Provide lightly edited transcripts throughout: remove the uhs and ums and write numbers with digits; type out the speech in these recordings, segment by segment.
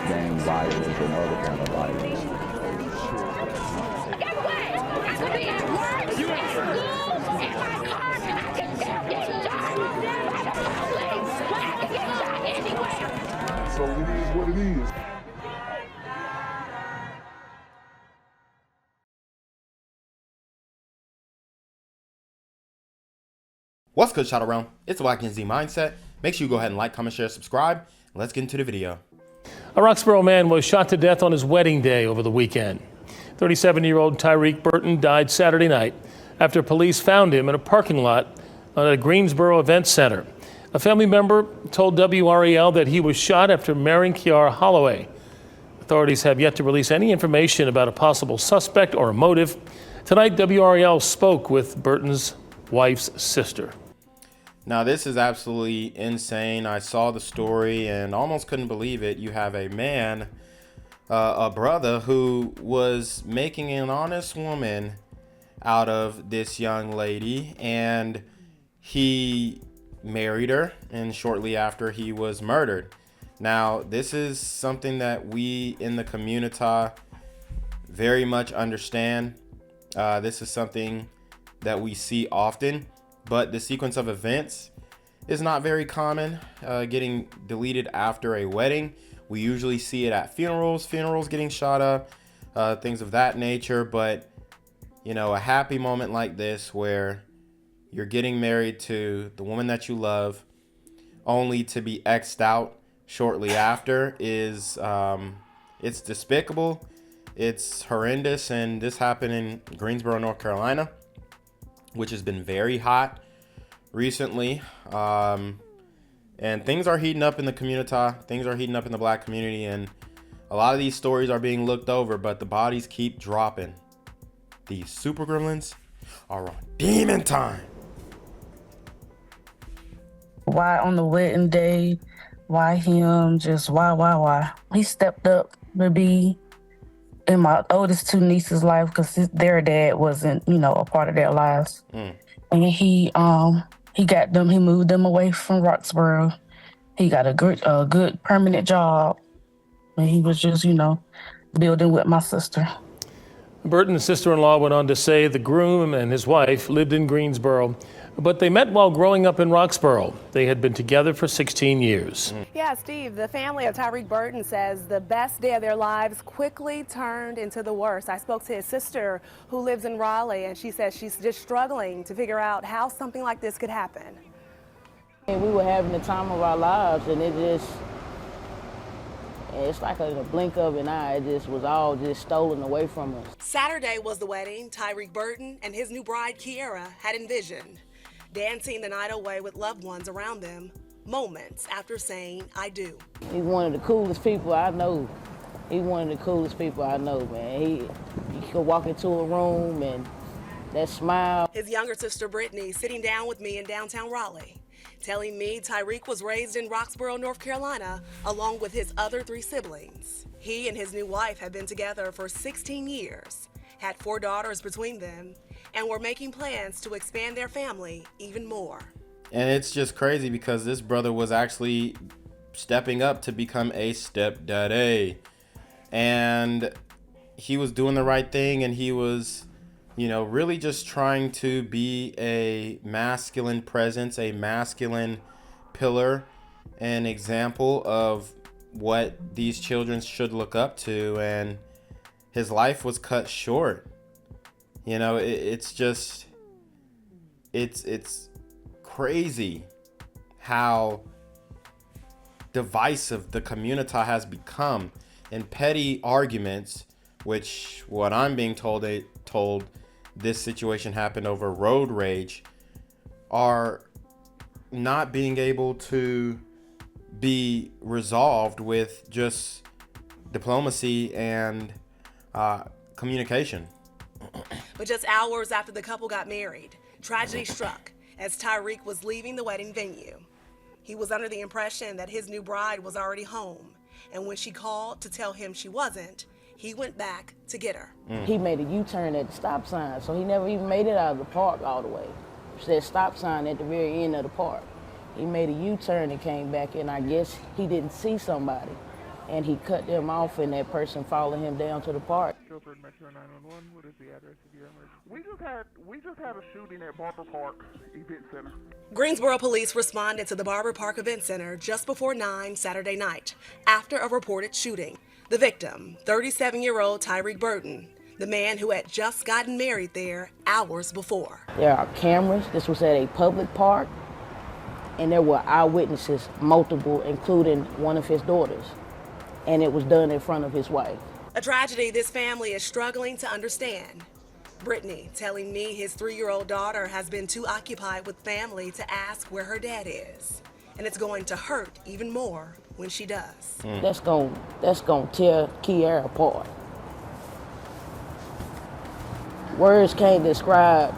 gang violence and other kind of violence. Guess what? I could be at work, at school, in my car, and I can still get shot by the police. But I can get shot anywhere. So it is what it is. What's good, Shadow Realm? It's the blackgenzmindset. Make sure you go ahead and like, comment, share, subscribe. Let's get into the video. A Roxborough man was shot to death on his wedding day over the weekend. 37-year-old Tyrek Burton died Saturday night after police found him in a parking lot at a Greensboro event center. A family member told WRAL that he was shot after marrying Kiara Holloway. Authorities have yet to release any information about a possible suspect or a motive. Tonight, WRAL spoke with Burton's wife's sister. Now, this is absolutely insane. I saw the story and almost couldn't believe it. You have a man, a brother, who was making an honest woman out of this young lady, and he married her, and shortly after he was murdered. Now, this is something that we in the community very much understand. This is something that we see often, but the sequence of events is not very common. Getting deleted after a wedding, we usually see it at funerals getting shot up, things of that nature. But you know, a happy moment like this where you're getting married to the woman that you love only to be X'd out shortly after is it's despicable, it's horrendous. And this happened in Greensboro, North Carolina, which has been very hot recently. And things are heating up in the community. Things are heating up in the black community, and a lot of these stories are being looked over, but the bodies keep dropping. These super gremlins are on demon time. Why on the wedding day? Why him? Just why? He stepped up to be in my oldest two nieces' life because their dad wasn't, a part of their lives. And he got them. He moved them away from Roxboro. He got a good permanent job, and he was just, building with my sister. Burton's sister-in-law went on to say the groom and his wife lived in Greensboro, but they met while growing up in Roxboro. They had been together for 16 years. Yeah, Steve, the family of Tyrek Burton says the best day of their lives quickly turned into the worst. I spoke to his sister who lives in Raleigh, and she says she's just struggling to figure out how something like this could happen. And we were having the time of our lives, and it's like a blink of an eye. It just was all just stolen away from us. Saturday was the wedding Tyrek Burton and his new bride Kiara had envisioned, dancing the night away with loved ones around them moments after saying I do. He's one of the coolest people I know. He's one of the coolest people I know, man. He could walk into a room and that smile. His younger sister Brittany sitting down with me in downtown Raleigh, telling me Tyrek was raised in Roxboro, North Carolina, along with his other 3 siblings. He and his new wife had been together for 16 years, had 4 daughters between them, and were making plans to expand their family even more. And it's just crazy because this brother was actually stepping up to become a stepdaddy, and he was doing the right thing, and he was, really just trying to be a masculine presence, a masculine pillar, an example of what these children should look up to. And his life was cut short. It's crazy how divisive the community has become, and petty arguments, which what I'm being told this situation happened over road rage, are not being able to be resolved with just diplomacy and communication. But just hours after the couple got married, tragedy struck as Tyrek was leaving the wedding venue. He was under the impression that his new bride was already home, and when she called to tell him she wasn't, he went back to get her. He made a U-turn at the stop sign, so he never even made it out of the park all the way. It said stop sign at the very end of the park. He made a U-turn and came back, and I guess he didn't see somebody. and he cut them off, and that person followed him down to the park. Metro 911, what is the address of your emergency? We just had a shooting at Barber Park Event Center. Greensboro police responded to the Barber Park Event Center just before 9 Saturday night after a reported shooting. The victim, 37-year-old Tyrek Burton, the man who had just gotten married there hours before. There are cameras. This was at a public park, and there were eyewitnesses, multiple, including one of his daughters. And it was done in front of his wife. A tragedy this family is struggling to understand. Brittany telling me his 3-year-old daughter has been too occupied with family to ask where her dad is. And it's going to hurt even more when she does. That's gonna tear Kiara apart. Words can't describe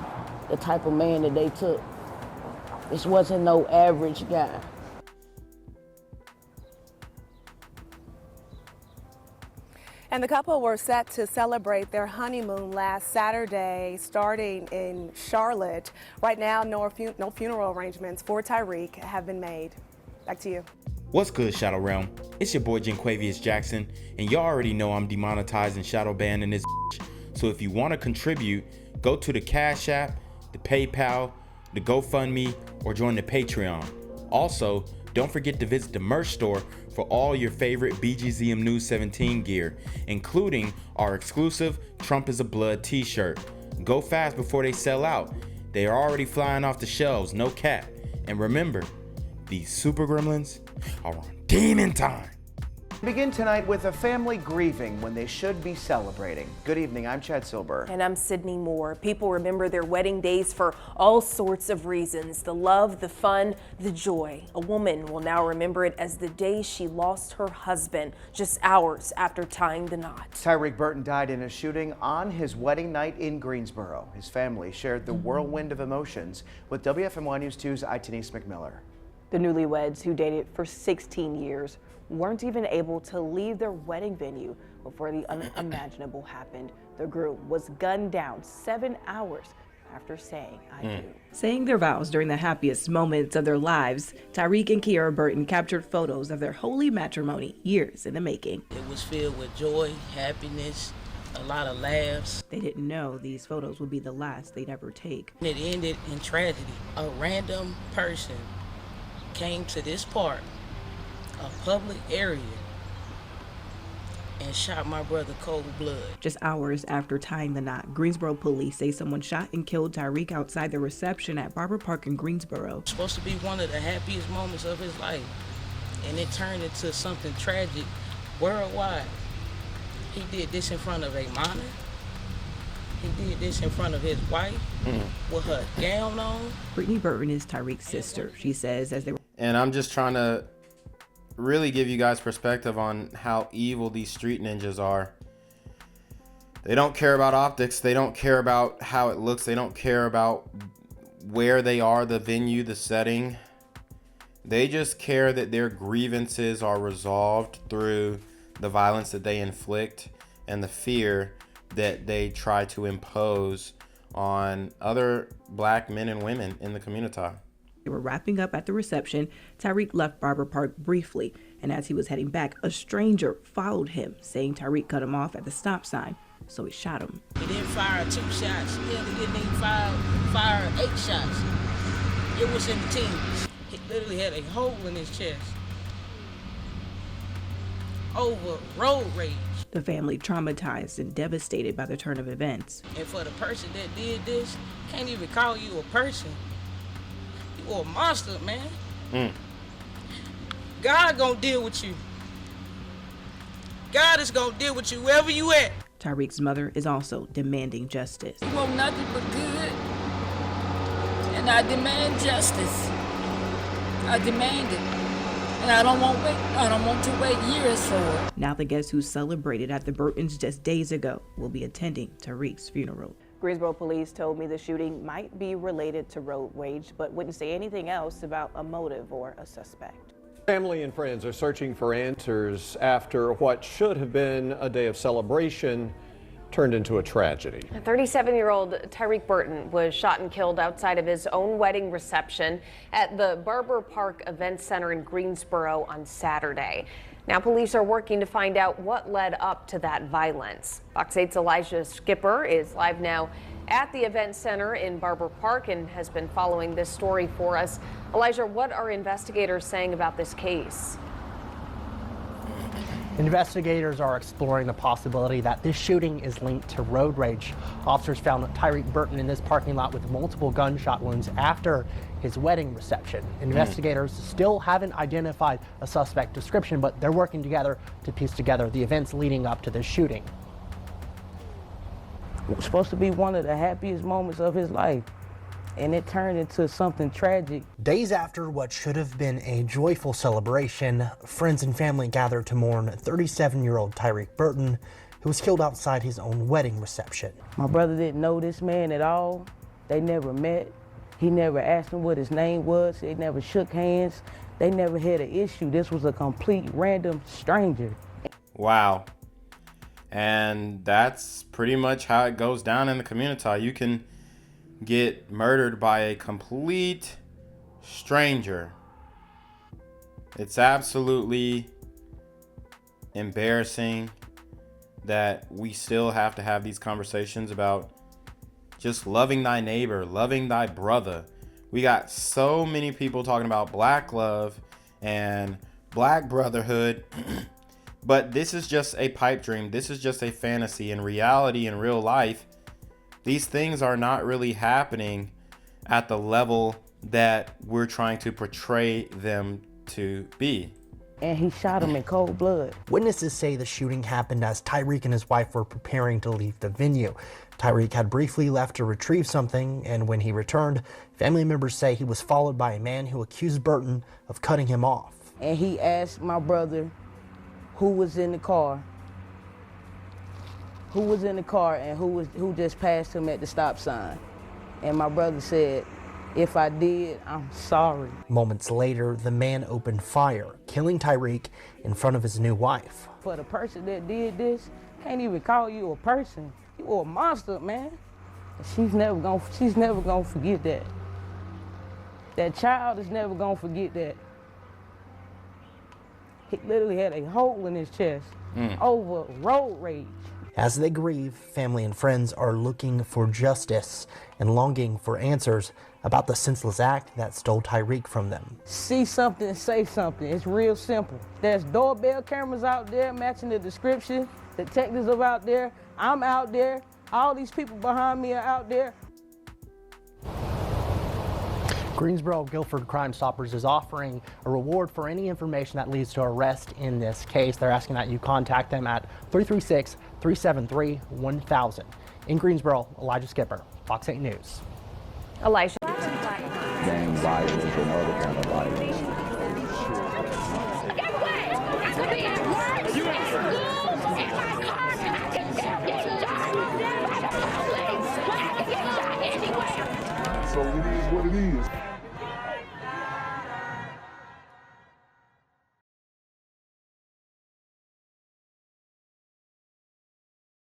the type of man that they took. This wasn't no average guy. And the couple were set to celebrate their honeymoon last Saturday, starting in Charlotte. Right now, no funeral arrangements for Tyrek have been made. Back to you. What's good, Shadow Realm? It's your boy Jenquavius Jackson, and y'all already know I'm demonetized and shadow banned in this bitch. So if you want to contribute, go to the Cash App, the PayPal, the GoFundMe, or join the Patreon. Also, don't forget to visit the merch store for all your favorite BGZM News 17 gear, including our exclusive Trump is a Blood t-shirt. Go fast before they sell out. They are already flying off the shelves, no cap. And remember, these super gremlins are on demon time. Begin tonight with a family grieving when they should be celebrating. Good evening, I'm Chad Silber. And I'm Sydney Moore. People remember their wedding days for all sorts of reasons. The love, the fun, the joy. A woman will now remember it as the day she lost her husband just hours after tying the knot. Tyrek Burton died in a shooting on his wedding night in Greensboro. His family shared the whirlwind of emotions with WFMY News 2's Denise McMiller. The newlyweds, who dated for 16 years, weren't even able to leave their wedding venue before the unimaginable happened. The groom was gunned down 7 hours after saying, I do. Saying their vows during the happiest moments of their lives, Tyrek and Kiara Burton captured photos of their holy matrimony years in the making. It was filled with joy, happiness, a lot of laughs. They didn't know these photos would be the last they'd ever take. It ended in tragedy. A random person came to this park, a public area, and shot my brother cold blood. Just hours after tying the knot, Greensboro police say someone shot and killed Tyrek outside the reception at Barber Park in Greensboro. It's supposed to be one of the happiest moments of his life, and it turned into something tragic worldwide. He did this in front of a minor. He did this in front of his wife with her gown on. Brittany Burton is Tyrek's sister. She says as they were... And I'm just trying to really give you guys perspective on how evil these street ninjas are. They don't care about optics. They don't care about how it looks. They don't care about where they are, the venue, the setting. They just care that their grievances are resolved through the violence that they inflict and the fear that they try to impose on other black men and women in the community. They were wrapping up at the reception. Tyrek left Barber Park briefly, and as he was heading back, a stranger followed him, saying Tyrek cut him off at the stop sign, so he shot him. He didn't fire 2 shots. He didn't even fire 8 shots. It was in the teens. He literally had a hole in his chest over road rage. The family traumatized and devastated by the turn of events. And for the person that did this, can't even call you a person. You a monster, man. God gonna deal with you. God is gonna deal with you wherever you at. Tyrek's mother is also demanding justice. We want nothing but good, and I demand justice. I demand it. And I don't want to wait years for it. Now the guests who celebrated at the Burtons just days ago will be attending Tyrek's funeral. Greensboro police told me the shooting might be related to road rage, but wouldn't say anything else about a motive or a suspect. Family and friends are searching for answers after what should have been a day of celebration turned into a tragedy. 37-year-old Tyrek Burton was shot and killed outside of his own wedding reception at the Barber Park Event Center in Greensboro on Saturday. Now police are working to find out what led up to that violence. Fox 8's Elijah Skipper is live now at the event center in Barber Park and has been following this story for us. Elijah, what are investigators saying about this case? Investigators are exploring the possibility that this shooting is linked to road rage. Officers found Tyrek Burton in this parking lot with multiple gunshot wounds after his wedding reception. Investigators still haven't identified a suspect description, but they're working together to piece together the events leading up to this shooting. It was supposed to be one of the happiest moments of his life, and it turned into something tragic. Days after what should have been a joyful celebration, friends and family gathered to mourn 37-year-old Tyrek Burton, who was killed outside his own wedding reception. My brother didn't know this man at all. They never met. He never asked him what his name was. They never shook hands. They never had an issue. This was a complete random stranger. Wow. And that's pretty much how it goes down in the community. You can get murdered by a complete stranger. It's absolutely embarrassing that we still have to have these conversations about just loving thy neighbor, loving thy brother. We got so many people talking about black love and black brotherhood, but this is just a pipe dream. This is just a fantasy. In reality, in real life, these things are not really happening at the level that we're trying to portray them to be. And he shot him in cold blood. Witnesses say the shooting happened as Tyrek and his wife were preparing to leave the venue. Tyrek had briefly left to retrieve something, and when he returned, family members say he was followed by a man who accused Burton of cutting him off. And he asked my brother who was in the car. Who was in the car and who just passed him at the stop sign. And my brother said, "If I did, I'm sorry." Moments later, the man opened fire, killing Tyrek in front of his new wife. For the person that did this, can't even call you a person. You are a monster, man. She's never gonna forget that. That child is never gonna forget that. He literally had a hole in his chest over road rage. As they grieve, family and friends are looking for justice and longing for answers about the senseless act that stole Tyrek from them. See something, say something. It's real simple. There's doorbell cameras out there matching the description. Detectives are out there. I'm out there. All these people behind me are out there. Greensboro Guilford Crime Stoppers is offering a reward for any information that leads to arrest in this case. They're asking that you contact them at 336-373-1000. In Greensboro, Elijah Skipper, Fox 8 News. Elijah. Gang violence and other kind of violence. Guess what? I could be at work, at school,